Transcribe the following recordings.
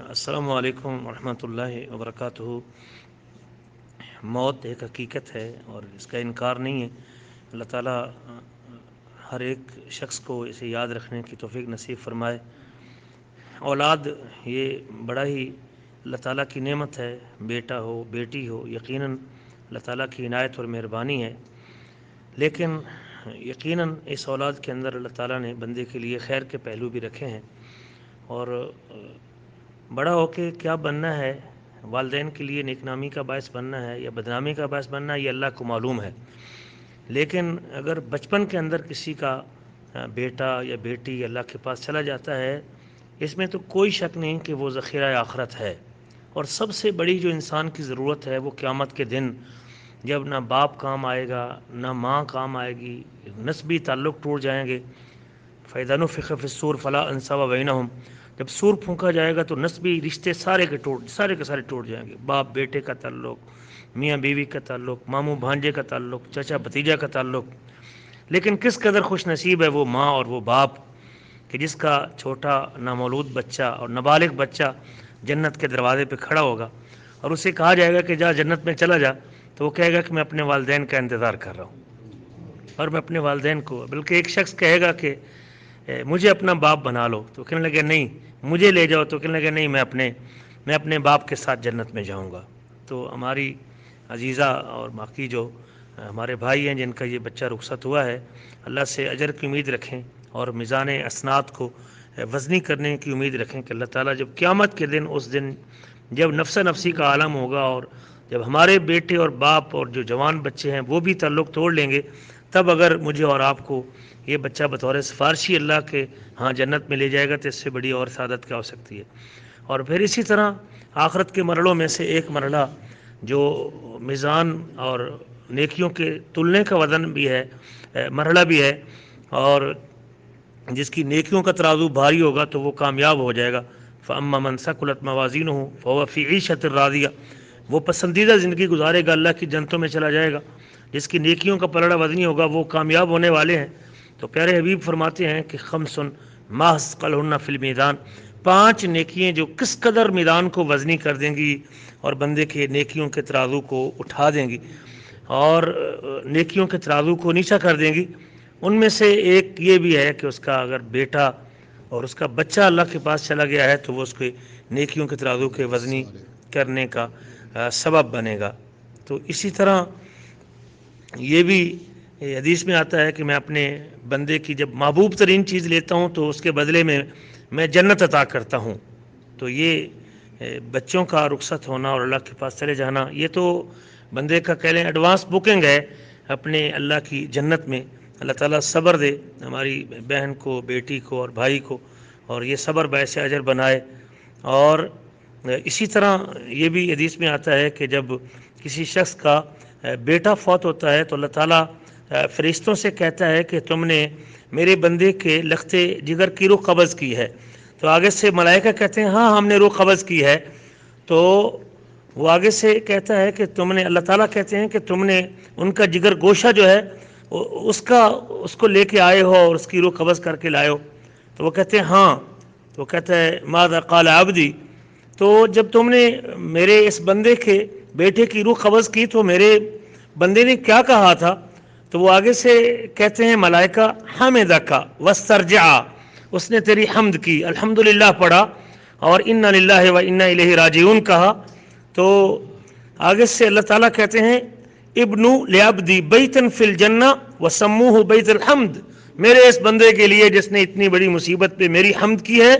السلام علیکم ورحمۃ اللہ وبرکاتہ۔ موت ایک حقیقت ہے اور اس کا انکار نہیں ہے۔ اللہ تعالیٰ ہر ایک شخص کو اسے یاد رکھنے کی توفیق نصیب فرمائے۔ اولاد یہ بڑا ہی اللہ تعالیٰ کی نعمت ہے، بیٹا ہو بیٹی ہو، یقیناً اللہ تعالیٰ کی عنایت اور مہربانی ہے، لیکن یقیناً اس اولاد کے اندر اللہ تعالیٰ نے بندے کے لیے خیر کے پہلو بھی رکھے ہیں، اور بڑا ہو کے کیا بننا ہے، والدین کے لیے نیک نامی کا باعث بننا ہے یا بدنامی کا باعث بننا ہے، یہ اللہ کو معلوم ہے۔ لیکن اگر بچپن کے اندر کسی کا بیٹا یا بیٹی اللہ کے پاس چلا جاتا ہے، اس میں تو کوئی شک نہیں کہ وہ ذخیرہ آخرت ہے، اور سب سے بڑی جو انسان کی ضرورت ہے وہ قیامت کے دن، جب نہ باپ کام آئے گا نہ ماں کام آئے گی، نسبی تعلق ٹوٹ جائیں گے۔ فَإِذَا نُفِخَ فِي الصُّورِ فَلَا أَنْسَابَ بَيْنَهُمْ، جب سور پھونکا جائے گا تو نسبی رشتے سارے کے سارے ٹوٹ جائیں گے۔ باپ بیٹے کا تعلق، میاں بیوی کا تعلق، ماموں بھانجے کا تعلق، چچا بھتیجا کا تعلق۔ لیکن کس قدر خوش نصیب ہے وہ ماں اور وہ باپ کہ جس کا چھوٹا نامولود بچہ اور نابالغ بچہ جنت کے دروازے پہ کھڑا ہوگا اور اسے کہا جائے گا کہ جا جنت میں چلا جا، تو وہ کہے گا کہ میں اپنے والدین کا انتظار کر رہا ہوں، اور میں اپنے والدین کو، بلکہ ایک شخص کہے گا کہ مجھے اپنا باپ بنا لو، تو کہنے لگے نہیں مجھے لے جاؤ، تو کہنے لگے نہیں میں اپنے باپ کے ساتھ جنت میں جاؤں گا۔ تو ہماری عزیزہ اور باقی جو ہمارے بھائی ہیں جن کا یہ بچہ رخصت ہوا ہے، اللہ سے اجر کی امید رکھیں اور میزان اسناد کو وزنی کرنے کی امید رکھیں کہ اللہ تعالیٰ جب قیامت کے دن، اس دن جب نفس نفسی کا عالم ہوگا اور جب ہمارے بیٹے اور باپ اور جو جوان بچے ہیں وہ بھی تعلق توڑ لیں گے، تب اگر مجھے اور آپ کو یہ بچہ بطور سفارشی اللہ کے ہاں جنت میں لے جائے گا تو اس سے بڑی اور سعادت کیا ہو سکتی ہے۔ اور پھر اسی طرح آخرت کے مرحلوں میں سے ایک مرحلہ جو میزان اور نیکیوں کے تلنے کا وزن بھی ہے، مرحلہ بھی ہے، اور جس کی نیکیوں کا ترازو بھاری ہوگا تو وہ کامیاب ہو جائے گا۔ فَأَمَّا مَنْ ثَقُلَتْ مَوَازِينُهُ فَهُوَ فِي عِيشَةٍ رَاضِيَةٍ، وہ پسندیدہ زندگی گزارے گا، اللہ کی جنتوں میں چلا جائے گا۔ جس کی نیکیوں کا پلڑا وزنی ہوگا وہ کامیاب ہونے والے ہیں۔ تو پیارے حبیب فرماتے ہیں کہ خمسن ما ثقلہن فی المیزان، 5 نیکیاں جو کس قدر میدان کو وزنی کر دیں گی اور بندے کے نیکیوں کے ترازو کو اٹھا دیں گی اور نیکیوں کے ترازو کو نیچا کر دیں گی۔ ان میں سے ایک یہ بھی ہے کہ اس کا اگر بیٹا اور اس کا بچہ اللہ کے پاس چلا گیا ہے تو وہ اس کے نیکیوں کے ترازو کے وزنی کرنے کا سبب بنے گا۔ تو اسی طرح یہ بھی حدیث میں آتا ہے کہ میں اپنے بندے کی جب محبوب ترین چیز لیتا ہوں تو اس کے بدلے میں جنت عطا کرتا ہوں۔ تو یہ بچوں کا رخصت ہونا اور اللہ کے پاس چلے جانا، یہ تو بندے کا کہہ لیں ایڈوانس بکنگ ہے اپنے اللہ کی جنت میں۔ اللہ تعالیٰ صبر دے ہماری بہن کو، بیٹی کو اور بھائی کو، اور یہ صبر باعث اجر بنائے۔ اور اسی طرح یہ بھی حدیث میں آتا ہے کہ جب کسی شخص کا بیٹا فوت ہوتا ہے تو اللہ تعالیٰ فرشتوں سے کہتا ہے کہ تم نے میرے بندے کے لختے جگر کی روح قبض کی ہے، تو آگے سے ملائکہ کہتے ہیں ہاں ہم نے روح قبض کی ہے، تو وہ آگے سے کہتا ہے کہ تم نے، اللہ تعالیٰ کہتے ہیں کہ تم نے ان کا جگر گوشہ جو ہے اس کو لے کے آئے ہو اور اس کی روح قبض کر کے لائے ہو، تو وہ کہتے ہیں ہاں، تو وہ کہتا ہے ماذا قال عبدی، تو جب تم نے میرے اس بندے کے بیٹے کی روح قبض کی تو میرے بندے نے کیا کہا تھا؟ تو وہ آگے سے کہتے ہیں ملائکہ حمدک واسترجع، اس نے تیری حمد کی، الحمدللہ پڑھا اور انا للہ و انا الیہ راجعون کہا۔ تو آگے سے اللہ تعالیٰ کہتے ہیں ابنو لعبدی بیتن فی الجنہ وسموہ بیت الحمد، میرے اس بندے کے لیے جس نے اتنی بڑی مصیبت پہ میری حمد کی ہے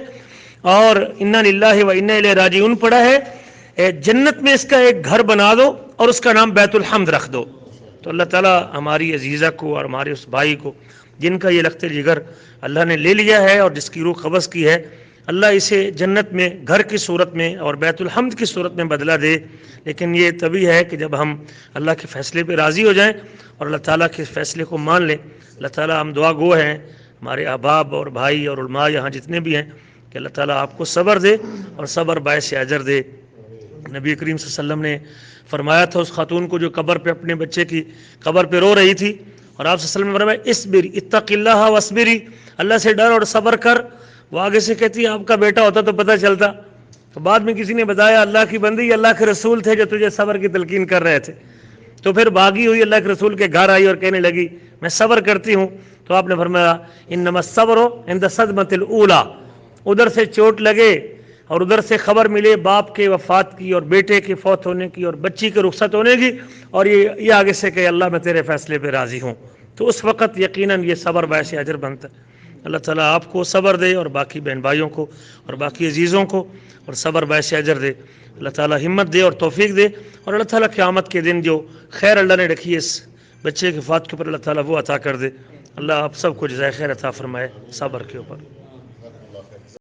اور انا للہ و انا الیہ راجعون پڑھا ہے، جنت میں اس کا ایک گھر بنا دو اور اس کا نام بیت الحمد رکھ دو۔ تو اللہ تعالیٰ ہماری عزیزہ کو اور ہمارے اس بھائی کو جن کا یہ لخت جگر اللہ نے لے لیا ہے اور جس کی روح قبض کی ہے، اللہ اسے جنت میں گھر کی صورت میں اور بیت الحمد کی صورت میں بدلہ دے۔ لیکن یہ تبھی ہے کہ جب ہم اللہ کے فیصلے پہ راضی ہو جائیں اور اللہ تعالیٰ کے فیصلے کو مان لیں۔ اللہ تعالیٰ ہم دعا گو ہیں، ہمارے احباب اور بھائی اور علماء یہاں جتنے بھی ہیں، کہ اللہ تعالیٰ آپ کو صبر دے اور صبر باعث اجر دے۔ نبی کریم صلی اللہ علیہ وسلم نے فرمایا تھا اس خاتون کو جو قبر پہ اپنے بچے کی قبر پہ رو رہی تھی، اور آپ صلی اللہ علیہ وسلم نے فرمایا اصبری اتق اللہ واصبری، اللہ سے ڈر اور صبر کر۔ وہ آگے سے کہتی ہے آپ کا بیٹا ہوتا تو پتہ چلتا، تو بعد میں کسی نے بتایا اللہ کی بندی یہ اللہ کے رسول تھے جو تجھے صبر کی تلقین کر رہے تھے. تو پھر بھاگی ہوئی اللہ کے رسول کے گھر آئی اور کہنے لگی میں صبر کرتی ہوں. تو آپ نے فرمایا انما الصبر عند الصدمۃ الاولی، ادھر سے چوٹ لگے اور ادھر سے خبر ملے باپ کے وفات کی اور بیٹے کے فوت ہونے کی اور بچی کے رخصت ہونے کی، اور یہ آگے سے کہ اللہ میں تیرے فیصلے پہ راضی ہوں، تو اس وقت یقیناً یہ صبر باعث اجر بنتا ہے. اللہ تعالیٰ آپ کو صبر دے اور باقی بہن بھائیوں کو اور باقی عزیزوں کو اور صبر باعث اجر دے. اللہ تعالیٰ ہمت دے اور توفیق دے، اور اللہ تعالیٰ قیامت کے دن جو خیر اللہ نے رکھی ہے اس بچے کے فات کے اوپر اللہ تعالیٰ وہ عطا کر دے. اللہ آپ سب کو جزائے خیر عطا فرمائے صبر کے اوپر.